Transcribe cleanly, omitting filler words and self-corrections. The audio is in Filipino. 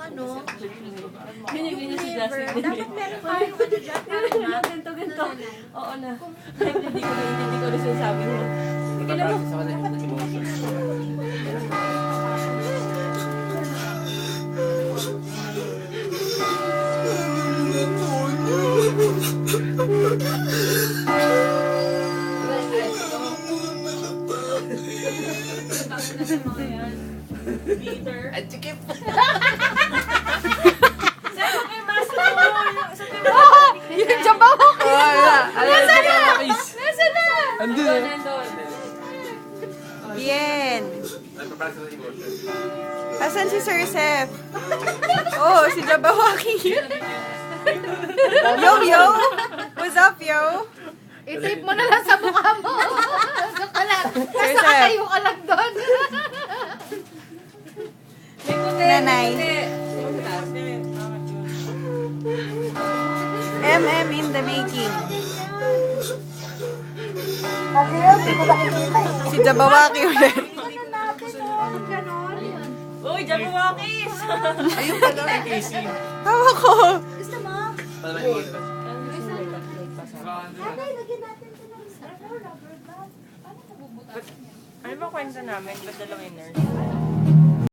ano, Ganyan si flavor. Justin. Dapat meron tayong ano dyan, parang map. Ganito. Oo na. Hindi ko rin sinasabi mo. Magpapasok sa kanila yung emotion. Peter. At sikip! Yung Jabawok! Nasaan na? Nasaan na? Andun eh. Bien. Magpapasok sa emotion. Asan si Sir Seth? Oh, si Jabawaki. Yo! What's up, yo? I-tape mo na lang sa mukha mo. Doon ka lang. Sir Nasa Seth. kayo ka lang doon. Nanay. MM in the making. Si Jabawaki ulit. Uy, Jabawakis! Ayun pala kay Casey. Hawa ko. Gusto mo? Pala may iba. Nanay, lagyan natin ito ng rubber band. Paano nabubutas? Ano ba kwento namin? Ba't dalawang nurse?